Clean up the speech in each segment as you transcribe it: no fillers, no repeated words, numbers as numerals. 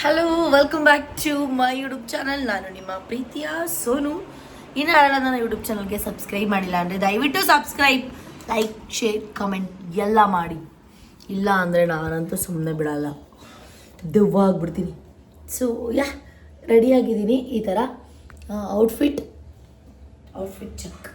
Hello, welcome back to my YouTube channel. ನಾನು ನಿಮ್ಮ ಪ್ರೀತಿಯ ಸೋನು. ಇನ್ನು ಯಾರೆಲ್ಲ ನನ್ನ ಯೂಟ್ಯೂಬ್ ಚಾನಲ್ಗೆ ಸಬ್ಸ್ಕ್ರೈಬ್ ಮಾಡಿಲ್ಲ ಅಂದರೆ ದಯವಿಟ್ಟು ಸಬ್ಸ್ಕ್ರೈಬ್, ಲೈಕ್, ಶೇರ್, ಕಮೆಂಟ್ ಎಲ್ಲ ಮಾಡಿ. ಇಲ್ಲ ಅಂದರೆ ನಾನಂತೂ ಸುಮ್ಮನೆ ಬಿಡಲ್ಲ, ದೆವ್ವಾಗ್ಬಿಡ್ತೀನಿ. ಸೊ ರೆಡಿಯಾಗಿದ್ದೀನಿ. ಈ ಥರ ಔಟ್ಫಿಟ್ ಚೆಕ್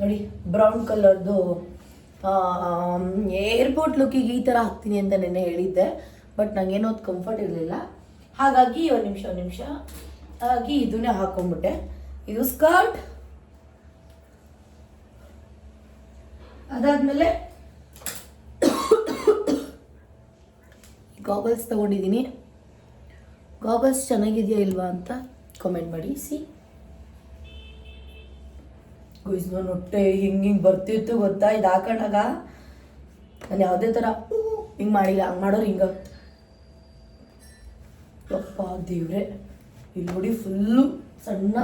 ನೋಡಿ, ಬ್ರೌನ್ ಕಲರ್ದು ಏರ್ಪೋರ್ಟ್ ಲುಕ್ಕಿಗೆ ಈ ಥರ ಹಾಕ್ತೀನಿ ಅಂತ ನೆನ್ನೆ ಹೇಳಿದ್ದೆ. ಬಟ್ ನಂಗೇನೋ ಅದು ಕಂಫರ್ಟ್ ಇರಲಿಲ್ಲ, ಹಾಗಾಗಿ ಒಂದು ನಿಮಿಷ ಹಾಗಾಗಿ ಇದನ್ನೇ ಹಾಕೊಂಡ್ಬಿಟ್ಟೆ. ಇದು ಸ್ಕರ್ಟ್, ಅದಾದಮೇಲೆ ಗಾಗಲ್ಸ್ ತೊಗೊಂಡಿದ್ದೀನಿ. ಗಾಗಲ್ಸ್ ಚೆನ್ನಾಗಿದೆಯಾ ಇಲ್ವಾ ಅಂತ ಕಾಮೆಂಟ್ ಮಾಡಿ. ಗುಯ್ಸ್ ನನ್ನ ಹೊಟ್ಟೆ ಹಿಂಗೆ ಬರ್ತಿತ್ತು ಗೊತ್ತಾ, ಇದು ಹಾಕೊಂಡಾಗ ನಾನು ಯಾವುದೇ ಥರ ಹಿಂಗೆ ಮಾಡಿಲ್ಲ. ಹಂಗೆ ಮಾಡೋರು ಹಿಂಗೆ ಅಪ್ಪ ದೇವ್ರೆ, ಇಲ್ಲಿ ನೋಡಿ ಫುಲ್ಲು ಸಣ್ಣ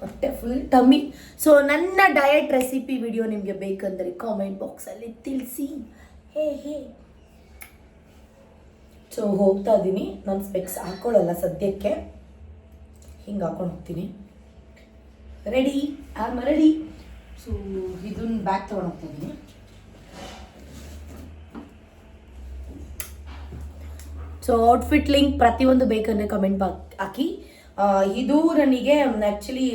ಹೊಟ್ಟೆ, ಫುಲ್ ಟಮ್ಮಿ. ಸೊ ನನ್ನ ಡಯಟ್ ರೆಸಿಪಿ ವಿಡಿಯೋ ನಿಮಗೆ ಬೇಕಂದರೆ ಕಾಮೆಂಟ್ ಬಾಕ್ಸಲ್ಲಿ ತಿಳಿಸಿ. ಹೇ ಸೊ ಹೋಗ್ತಾ ಇದ್ದೀನಿ. ನಾನು ಸ್ಪೆಕ್ಸ್ ಹಾಕ್ಕೊಳ್ಳಲ್ಲ ಸದ್ಯಕ್ಕೆ, ಹಿಂಗೆ ಹಾಕೊಂಡು ಹೋಗ್ತೀನಿ. Ready, ready. ಸೊ ಇದನ್ನ ಬ್ಯಾಗ್ ತೊಗೊಂಡು ಹೋಗ್ತಾ ಇದ್ದೀನಿ. ಸೊ ಔಟ್ಫಿಟ್ ಲಿಂಕ್ ಪ್ರತಿಯೊಂದು ಬೇಕಂದರೆ ಕಮೆಂಟ್ ಹಾಕಿ. ಇದು ನನಗೆ ಆ್ಯಕ್ಚುಲಿ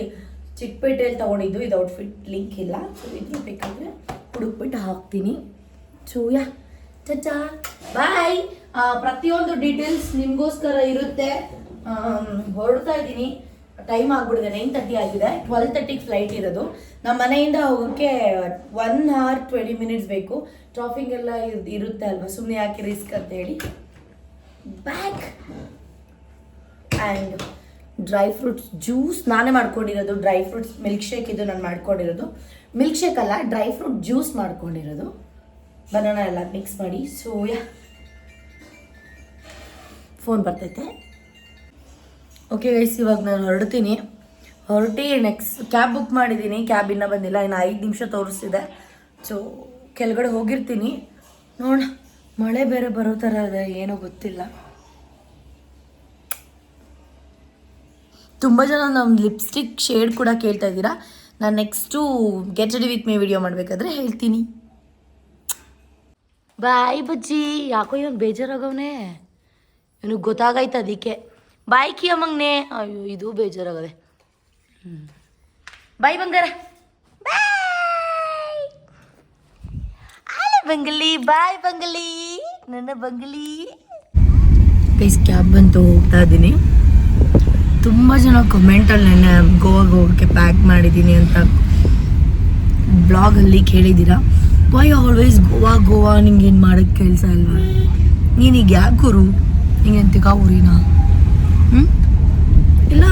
ಚಿಕ್ಕಪೇಟೆಯಲ್ಲಿ ತೊಗೊಂಡಿದ್ದು. ಇದು ಔಟ್ಫಿಟ್ ಲಿಂಕ್ ಇಲ್ಲ. ಸೊ ಇದು ಬೇಕಂದರೆ ಹುಡುಕ್ಬಿಟ್ಟು ಹಾಕ್ತೀನಿ. ಸೊ ಚಚಾ ಬಾಯ್. ಪ್ರತಿಯೊಂದು ಡೀಟೇಲ್ಸ್ ನಿಮಗೋಸ್ಕರ ಇರುತ್ತೆ. ಹೊರಡ್ತಾ ಇದ್ದೀನಿ, ಟೈಮ್ ಆಗಿಬಿಡಿದೆ, 9:30 ಆಗಿದೆ. 12:30ಗೆ ಫ್ಲೈಟ್ ಇರೋದು. ನಮ್ಮ ಮನೆಯಿಂದ ಹೋಗೋಕ್ಕೆ 1 hour 20 minutes ಬೇಕು. ಟ್ರಾಫಿಕ್ ಎಲ್ಲ ಇರುತ್ತೆ ಅಲ್ವಾ, ಸುಮ್ಮನೆ ಯಾಕೆ ರಿಸ್ಕ್ ಅಂತ ಹೇಳಿ bag and dry fruits juice ನಾನೇ ಮಾಡ್ಕೊಂಡಿರೋದು. ಡ್ರೈ ಫ್ರೂಟ್ಸ್ ಮಿಲ್ಕ್ ಶೇಕ್ ಇದು ನಾನು ಮಾಡ್ಕೊಂಡಿರೋದು. ಮಿಲ್ಕ್ ಶೇಕ್ ಅಲ್ಲ, ಡ್ರೈ ಫ್ರೂಟ್ ಜ್ಯೂಸ್ ಮಾಡ್ಕೊಂಡಿರೋದು. ಬನಾನಾ ಎಲ್ಲ ಮಿಕ್ಸ್ ಮಾಡಿ. ಸೊ ಫೋನ್ ಬರ್ತೈತೆ. ಓಕೆ ಗೈಸ್, ಇವಾಗ ನಾನು ಹೊರಟಿ ನೆಕ್ಸ್ಟ್ ಕ್ಯಾಬ್ ಬುಕ್ ಮಾಡಿದ್ದೀನಿ. ಕ್ಯಾಬ್ ಇನ್ನೂ ಬಂದಿಲ್ಲ, ಇನ್ನು 5 ನಿಮಿಷ ತೋರಿಸ್ತಿದೆ. ಸೊ ಕೆಳಗಡೆ ಹೋಗಿರ್ತೀನಿ. ನೋಡ, ಮಳೆ ಬೇರೆ ಬರೋ ಥರ ಇದೆ, ಏನೋ ಗೊತ್ತಿಲ್ಲ. ತುಂಬ ಜನ ನಮ್ಮ ಲಿಪ್ಸ್ಟಿಕ್ ಶೇಡ್ ಕೂಡ ಕೇಳ್ತಾ ಇದ್ದೀರಾ. ನಾನು next get ready with me video ಮಾಡಬೇಕಾದ್ರೆ ಹೇಳ್ತೀನಿ. ಬಾಯ್ ಬಜ್ಜಿ. ಯಾಕೋ ಇವನು ಬೇಜಾರಾಗವನೇ, ಇವನಿಗೆ ಗೊತ್ತಾಗೈತೆ ಅದಕ್ಕೆ. ಬಾಯ್ ಕಿ ಅಮ್ಮಂಗನೆ. ಅಯ್ಯೋ, ಇದು ಬೇಜಾರಾಗದೆ. ಬಾಯ್ ಬಂಗಾರ, ಬಾಯ್. ಬಂಗಲಿ, ಬಾಯ್ ಬಂಗಲಿ, ನನ್ನ ಬಂಗಲಿ. ಪ್ಲೀಸ್ ಕ್ಯಾಬ್ ಬಂತು, ಹೋಗ್ತಾ ಇದ್ದೀನಿ. ತುಂಬ ಜನ ಕಮೆಂಟಲ್ಲಿ ನೆನ್ನೆ ಗೋವಾಗೆ ಹೋಗೋಕ್ಕೆ ಪ್ಯಾಕ್ ಮಾಡಿದ್ದೀನಿ ಅಂತ ಬ್ಲಾಗಲ್ಲಿ ಕೇಳಿದ್ದೀರಾ. ವೈ ಆಲ್ವೇಸ್ ಗೋವಾ, ನಿಂಗೇನು ಮಾಡೋಕ್ಕೆ ಕೆಲಸ ಅಲ್ವಾ? ನೀನೀಗ ಯಾಕೆ ಗುರು ಹಿಂಗೆಂತಿಕ ಊರಿನ ಇಲ್ಲ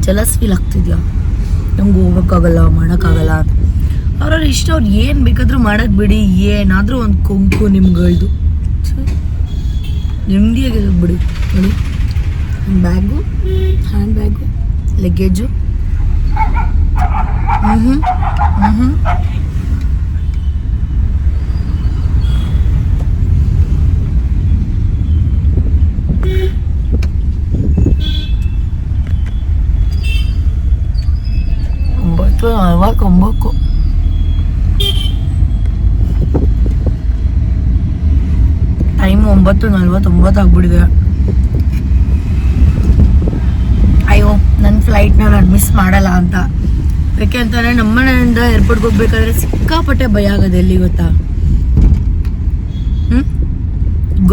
ಜಲಸ್ ಫೀಲ್ ಆಗ್ತಿದ್ಯಾ? ನಮ್ಗೆ ಹೋಗೋಕ್ಕಾಗಲ್ಲ, ಮಾಡೋಕ್ಕಾಗಲ್ಲ. ಅವ್ರವ್ರ ಇಷ್ಟ, ಅವ್ರು ಏನು ಬೇಕಾದರೂ ಮಾಡೋಕ್ಕೆ ಬಿಡಿ. ಏನಾದರೂ ಒಂದು ಕೊಂಕು ನಿಮ್ಗಳ್ದು ನೆಮ್ಮದಿಯಾಗಿ ಬಿಡಿ. ನೋಡಿ, ಬ್ಯಾಗು, ಹ್ಯಾಂಡ್ ಬ್ಯಾಗು, ಲಗೇಜು. ಕೊಂಬಕ್ಕು ಟೈಮ್ 9:49 ಆಗ್ಬಿಟ್ಟಿದೆ. ಅಯ್ಯೋ, ನನ್ನ ಫ್ಲೈಟ್ನ ನಾನು ಮಿಸ್ ಮಾಡಲ್ಲ ಅಂತ. ಯಾಕೆ ಅಂತಂದರೆ ನಮ್ಮ ಮನೆಯಿಂದ ಏರ್ಪೋರ್ಟ್ಗೆ ಹೋಗ್ಬೇಕಾದ್ರೆ ಸಿಕ್ಕಾಪಟ್ಟೆ ಭಯ ಆಗೋದು. ಎಲ್ಲಿ ಗೊತ್ತಾ?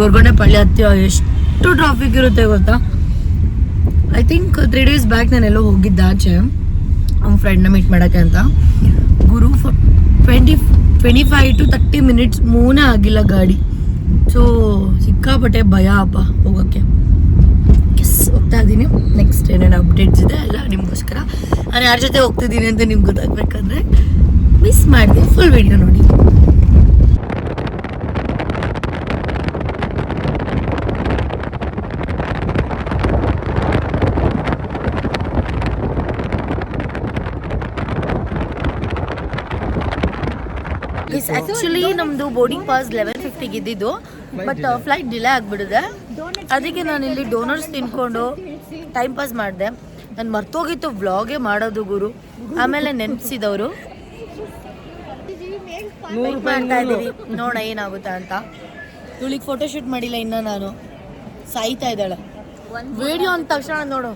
ಗೊರ್ಗೊನೆ ಪಳ್ಳಿ ಹತ್ತಿ ಎಷ್ಟು ಟ್ರಾಫಿಕ್ ಇರುತ್ತೆ ಗೊತ್ತಾ? ಐ ಥಿಂಕ್ 3 days ಬ್ಯಾಕ್ ನಾನೆಲ್ಲೋ ಹೋಗಿದ್ದೆ ಆಚೆ ನಮ್ಮ ಫ್ರೆಂಡ್ನ ಮೀಟ್ ಮಾಡೋಕ್ಕೆ ಅಂತ. ಗುರು 25 to 30 minutes ಮೂನೇ ಆಗಿಲ್ಲ ಗಾಡಿ. ಸೊ ಸಿಕ್ಕಾಪಟ್ಟೆ ಭಯ ಅಪ್ಪ ಹೋಗೋಕ್ಕೆ. ಹೋಗ್ತಾ ಇದ್ದೀನಿ. ನೆಕ್ಸ್ಟ್ ಏನೇನು ಅಪ್ಡೇಟ್ಸ್ ಇದೆ ಎಲ್ಲ ನಿಮಗೋಸ್ಕರ. ನಾನು ಯಾರ ಜೊತೆ ಹೋಗ್ತಿದ್ದೀನಿ ಅಂತ ನಿಮ್ಗೆ ಗೊತ್ತಾಗಬೇಕಂದ್ರೆ ಮಿಸ್ ಮಾಡಿದೆ, ಫುಲ್ ವಿಡಿಯೋ ನೋಡಿ. ಆ್ಯಕ್ಚುಲಿ ನಮ್ಮದು ಬೋರ್ಡಿಂಗ್ ಪಾಸ್ 11:50 ಇದ್ದಿದ್ದು, ಬಟ್ ಫ್ಲೈಟ್ ಡಿಲೇ ಆಗಿಬಿಡಿದೆ. ಅದಕ್ಕೆ ನಾನು ಇಲ್ಲಿ ಡೋನರ್ಸ್ ತಿನ್ಕೊಂಡು ಟೈಮ್ ಪಾಸ್ ಮಾಡಿದೆ. ನಾನು ಮರ್ತೋಗಿತ್ತು ವ್ಲಾಗೇ ಮಾಡೋದು ಗುರು. ಆಮೇಲೆ ನೆನಪಿಸಿದವರು 100 ರೂಪಾಯಿ ಮಾಡ್ತಾ ಇದ್ದೀವಿ, ನೋಡೋಣ ಏನಾಗುತ್ತಾ ಅಂತ. ಇವಳಿಗೆ ಫೋಟೋಶೂಟ್ ಮಾಡಿಲ್ಲ ಇನ್ನು, ನಾನು ಸಾಯ್ತಾ ಇದ್ದಾಳೆ. ವಿಡಿಯೋ ಅಂದ ತಕ್ಷಣ ನೋಡು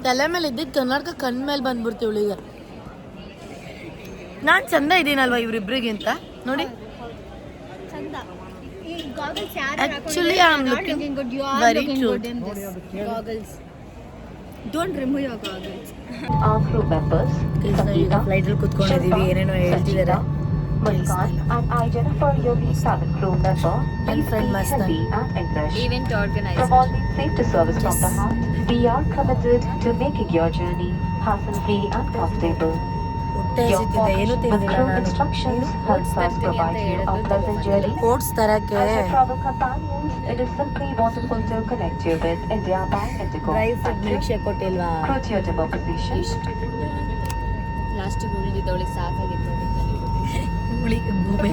ತಲೆ ಮೇಲೆ ಇದ್ದಿದ್ದು ಕರ್ನಾಟಕ ಕಣ್ ಮೇಲೆ ಬಂದ್ಬಿಡ್ತೀವಿ ಇವಳಿಗೆ. ನಾನು ಚಂದ ಇದ್ದೀನಲ್ವಾ ಇವರಿಬ್ರಿಗಿಂತ ನೋಡಿ. Actually, I'm looking very cute. Don't remove your goggles. Our crew members, Sangeeta, flight ಅಲ್ಲಿ ಕುತ್ಕೊಂಡಿದೀವಿ, ಏನೇನೋ ಹೇಳ್ತಿದ್ದಾರೆ. Muskan, and I, Jennifer, your lead cabin crew member, And please friend be Muskan. healthy and English. Event organizer. From all the safety service from the heart, we are committed to making your journey hassle-free and comfortable. ಹೊಟ್ಟೆ Your ಹಸಿತಿದೆ, watch ಏನು with ತಿಂದಿಲ್ಲ crew ನಾನು. instructions helps us provide you a pleasant journey. Oats ತರಕ್ಕೆ As your travel companions, it is simply wonderful to connect you with India by Indigo. Dry fruit Thank milk you. Shake ಕೊಟ್ಟಿಲ್ವಾ? Crew to your demo position. ಲಾಸ್ಟಿಗೆ ಉಳಿದಿದ್ದವಳಿಗೆ ಸಾಕಾಗಿತ್ತು ಅದಕ್ಕೆ ಇವಳಿಗೆ ಗೂಬೆ.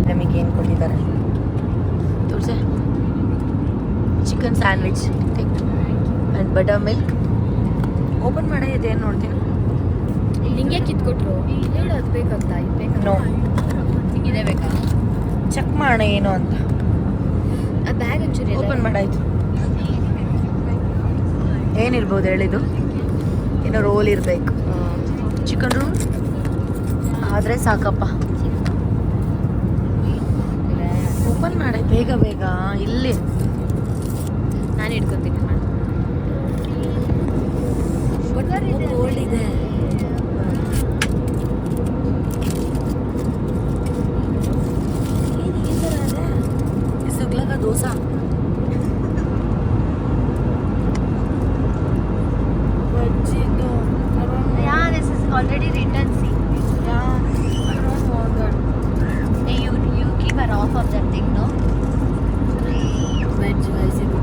ನಮಗೇನು ಕೊಟ್ಟಿದ್ದಾರೆ ತೋರಿಸೆ. Chicken sandwich and buttermilk. Open ಮಾಡೇ ಇದೆ, ಏನು ನೋಡ್ತೀನಿ. ನಿಂಗೆ ಕಿತ್ಕೊಟ್ರು ಹೇಳು ಅದು ಬೇಕಂತ ಇದು ಬೇಕಾ ನೋ, ಇದೇ ಬೇಕಾ ಚೆಕ್ ಮಾಡೋಣ ಏನು ಅಂತ. ಆ ಬ್ಯಾಗ್ ಒಂಚೂರು ಓಪನ್ ಮಾಡಾಯ್ತು. ಏನಿರ್ಬೋದು ಹೇಳಿದ್ದು? ಏನೋ ರೋಲ್ ಇರಬೇಕು, ಚಿಕನ್ ರೋಲ್ ಆದರೆ ಸಾಕಪ್ಪ. ಓಪನ್ ಮಾಡಿ ಬೇಗ ಬೇಗ. ಇಲ್ಲಿ ನಾನು ಹಿಡ್ಕೊತೀನಿ ಕೋಲ್ಡ್ ಇದೆ. ಸುಗ್ಲಕ dosa ಬಜ್ಜಿದು. Yeah, this is already written. See, I don't want that. hey, you keep her off of that thing, no? Veg rice ಇದು.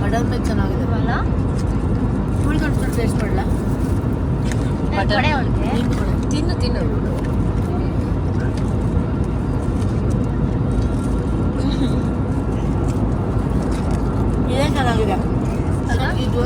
ಬಟರ್ ಮಿಲ್ಕ್ ಚೆನ್ನಾಗಿದೆ. ಅಲ್ಲ ಫುಲ್ ಕನ್ಸ್ಟೆಂಟ್ ಟೇಸ್ಟ್ ಮಾಡಲ. ಕೊಡೆ ಅವಳಿಗೆ ತಿನ್ನು ತಿನ್ನು. ಇದೇ ಚೆನ್ನಾಗಿದೆ. ಇದು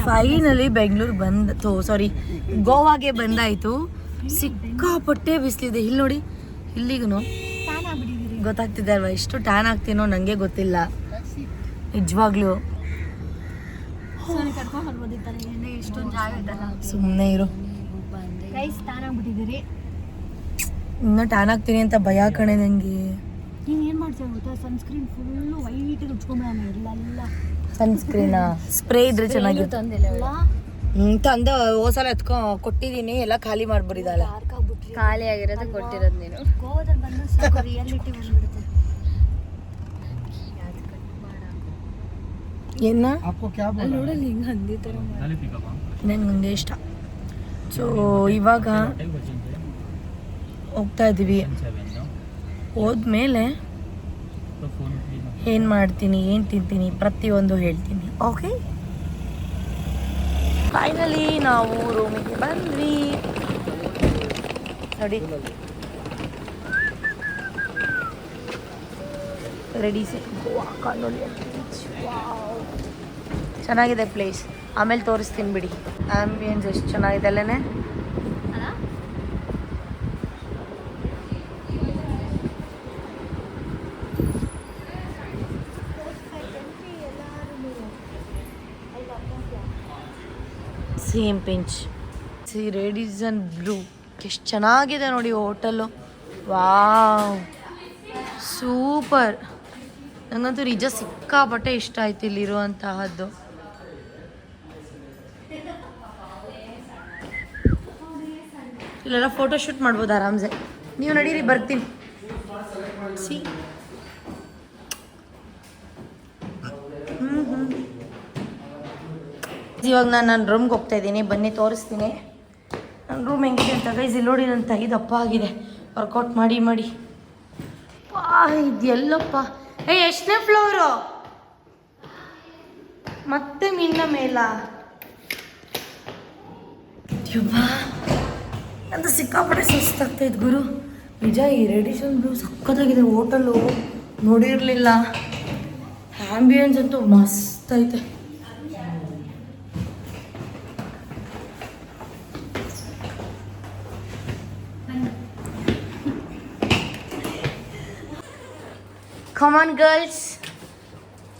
ಫೈನಲಿ ಬೆಂಗಳೂರು ಗೋವಾಗೆ ಬಂದಾಯಿತು. ಸಿಕ್ಕಾಪಟ್ಟೆ ಬಿಸಿಲಿದೆ. ಇಲ್ಲಿ ನೋಡಿ, ಇಲ್ಲಿಗೂ ಗೊತ್ತಾಗ್ತಿದೆ ಅಲ್ವಾ ಎಷ್ಟು ಟ್ಯಾನ್ ಆಗ್ತೀನೋ ನನಗೆ ಗೊತ್ತಿಲ್ಲ ನಿಜವಾಗ್ಲೂ. ಸುಮ್ಮನೆ ಇರು. ಇನ್ನೂ ಟ್ಯಾನ್ ಆಗ್ತೀನಿ ಅಂತ ಭಯ ಕಣೆ ನನಗೆ. ನೀವೇನು ಮಾಡ್ತೀವಿ ಗೊತ್ತಾ, ಸನ್ಸ್ಕ್ರೀನ್ ಫುಲ್ಲು ವೈಟ್ ಉಚ್ಕೊಂಬಿಡೋಣ ಇರಲ್ಲ. ಸನ್ಸ್ಕ್ರೀನ್ ಸ್ಪ್ರೇ ಇದ್ರೆ ಚೆನ್ನಾಗಿರುತ್ತೆ. ತಂದಿಲ್ಲ ತಂದ ಹೋಸಲ ಕೊಟ್ಟಿದ್ದೀನಿ, ಎಲ್ಲ ಖಾಲಿ ಮಾಡ್ಬಿಟ್ಟಿದ್ದಾಳೆ. ಖಾಲಿ ಆಗಿರೋದು ಕೊಟ್ಟಿರೋದು ನೀನು. ಗೋವಾದಲ್ಲಿ ಬಂದು ಸಾಕು ರಿಯಾಲಿಟಿ ಬಂದ್ಬಿಡುತ್ತೆ. ಏನ ನೋಡಲ್ಲಿ ಹಿಂಗೆ ಅಂದಿದ್ದಾರೆ ನಂಗೆ ಇಷ್ಟ. ಸೊ ಇವಾಗ ಹೋಗ್ತಾ ಇದ್ದೀವಿ. ಹೋದ್ಮೇಲೆ ಏನು ಮಾಡ್ತೀನಿ, ಏನು ತಿಂತೀನಿ, ಪ್ರತಿಯೊಂದು ಹೇಳ್ತೀನಿ. ಓಕೆ, ಫೈನಲಿ ನಾವು ರೂಮಿಗೆ ಬಂದ್ವಿ. ನೋಡಿ ready set Goa Candolim beach. ಚೆನ್ನಾಗಿದೆ ಪ್ಲೇಸ್, ಆಮೇಲೆ ತೋರಿಸ್ತೀನಿ ಬಿಡಿ. ಆ್ಯಂಬಿಯನ್ಸ್ ಎಷ್ಟು ಚೆನ್ನಾಗಿದೆ ಅಲ್ಲೇ. ಸೇಮ್ ಪಿಂಚ್ ಸಿ ರೇಡಿಸನ್ ಬ್ಲೂ. ಎಷ್ಟು ಚೆನ್ನಾಗಿದೆ ನೋಡಿ ಹೋಟೆಲ್ಲು. Wow, super. ನನಗಂತೂ ನಿಜ ಸಿಕ್ಕಾಪಟ್ಟೆ ಇಷ್ಟ ಆಯ್ತು ಇಲ್ಲಿರುವಂತಹದ್ದು. ಇಲ್ಲೆಲ್ಲ ಫೋಟೋ ಶೂಟ್ ಮಾಡ್ಬೋದು ಆರಾಮ್ಸೆ. ನೀವು ನಡೀರಿ, ಬರ್ತೀನಿ. ಸಿ ಇವಾಗ ನಾನು ನನ್ನ ರೂಮ್ಗೆ ಹೋಗ್ತಾ ಇದ್ದೀನಿ, ಬನ್ನಿ ತೋರಿಸ್ತೀನಿ ನನ್ನ ರೂಮ್ ಹೆಂಗಿದೆ ಅಂತ. ಗೈಸ್ ಇಲ್ಲಿ ನೋಡಿ, ನನ್ನ ತೈ ದಪ್ಪ ಆಗಿದೆ ವರ್ಕೌಟ್ ಮಾಡಿ ಮಾಡಿ. ಇದೆಲ್ಲಪ್ಪ, ಎಷ್ಟನೇ ಫ್ಲೋರು? ಮತ್ತೆ ಮಿನ್ನ ಮೇಲ ಅಂತ ಸಿಕ್ಕಾಪಟ್ಟೆ ಸುಸ್ತಾಗ್ತಾ ಇತ್ತು ಗುರು. ನಿಜ ಈ ರೇಡಿಸನ್ ಬ್ಲೂ ಸಕ್ಕತ್ತಾಗಿದೆ ಹೋಟೆಲು, ನೋಡಿರಲಿಲ್ಲ. ಆ್ಯಂಬಿಯನ್ಸ್ ಅಂತೂ ಮಸ್ತ್ ಐತೆ. ಕಮಾನ್ ಗರ್ಲ್ಸ್,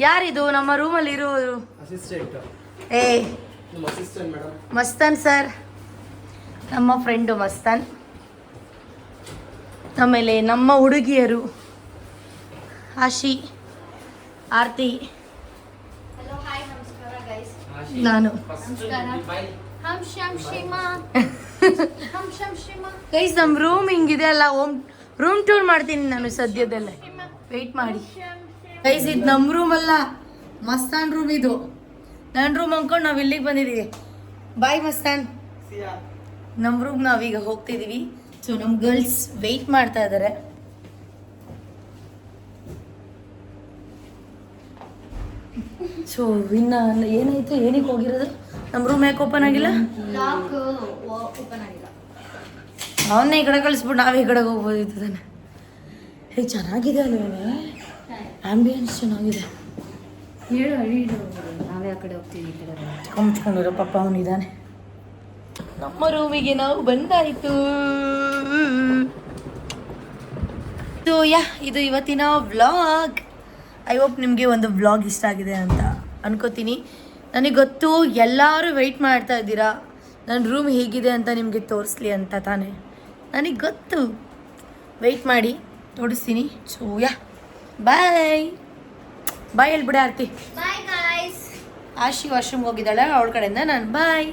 ಯಾರಿದು ನಮ್ಮ ರೂಮಲ್ಲಿ ಇರೋರು? ಏ ಮಸ್ತಾನ್ ಸರ್, ನಮ್ಮ ಫ್ರೆಂಡು ಮಸ್ತಾನ್. ಆಮೇಲೆ ನಮ್ಮ ಹುಡುಗಿಯರು ಆಶಿ, ಆರ್ತಿ, ನಾನು. ಗೈಸ್ ನಮ್ಮ ರೂಮ್ ಹಿಂಗಿದೆ ಅಲ್ಲ, ರೂಮ್ ಟೂರ್ ಮಾಡ್ತೀನಿ ನಾನು ಸದ್ಯದಲ್ಲೇ, ವೆಯ್ಟ್ ಮಾಡಿ. ಗೈಸ್ ಇದು ನಮ್ಮ ರೂಮ್ ಅಲ್ಲ, ಮಸ್ತಾನ್ ರೂಮ್ ಇದು. ನನ್ನ ರೂಮ್ ಅಂದ್ಕೊಂಡು ನಾವು ಇಲ್ಲಿಗೆ ಬಂದಿದ್ದೀವಿ. ಬಾಯ್ ಮಸ್ತಾನ್. ನಮ್ಮ ರೂಮ್ ನಾವೀಗ ಹೋಗ್ತಿದ್ದೀವಿ. ಸೊ ನಮ್ಮ ಗರ್ಲ್ಸ್ ವೆಯ್ಟ್ ಮಾಡ್ತಾ ಇದ್ದಾರೆ. ಸೊ ಇನ್ನು ಏನಾಯ್ತು, ಏನಕ್ಕೆ ಹೋಗಿರೋದು? ನಮ್ಮ ರೂಮ್ ಯಾಕೆ ಓಪನ್ ಆಗಿಲ್ಲ? ಅವನ್ನೇ ಈ ಕಡೆ ಕಳಿಸ್ಬಿಟ್ಟು ನಾವೇ ಈ ಕಡೆಗೆ ಹೋಗ್ಬೋದಿತ್ತು ತಾನೆ. ಹೇ ಚೆನ್ನಾಗಿದೆ ಅಲ್ವೇ, ಆ್ಯಂಬಿಯನ್ಸ್ ಚೆನ್ನಾಗಿದೆ. ಹೇಳು, ನಾವೇ ಆ ಕಡೆ ಹೋಗ್ತೀವಿ, ಈ ಕಡೆ ಕೊಂಚ್ಕೊಂಡಿರೋ ಪಾಪ ಅವನಿದ್ದಾನೆ. ನಮ್ಮ ರೂಮಿಗೆ ನಾವು ಬಂದಾಯಿತು. ಇದು ಇವತ್ತಿನ ವ್ಲಾಗ್. ಐ ಹೋಪ್ ನಿಮಗೆ ಒಂದು ವ್ಲಾಗ್ ಇಷ್ಟ ಆಗಿದೆ ಅಂತ ಅನ್ಕೋತೀನಿ. ನನಗೆ ಗೊತ್ತು ಎಲ್ಲರೂ ವೆಯ್ಟ್ ಮಾಡ್ತಾ ಇದ್ದೀರಾ ನನ್ನ ರೂಮ್ ಹೇಗಿದೆ ಅಂತ ನಿಮಗೆ ತೋರಿಸ್ಲಿ ಅಂತ ತಾನೇ. ನನಗೆ ಗೊತ್ತು, ವೆಯ್ಟ್ ಮಾಡಿ ತೋರಿಸ್ತೀನಿ. ಸೊ ಬಾಯ್ ಬಾಯ್ ಹೇಳ್ಬಿಡ ಆರ್ತಿ. Bye guys. ಆಶಿ ವಾಶ್ರೂಮ್ಗೆ ಹೋಗಿದ್ದಾಳೆ, ಅವಳ ಕಡೆಯಿಂದ ನಾನು ಬಾಯ್.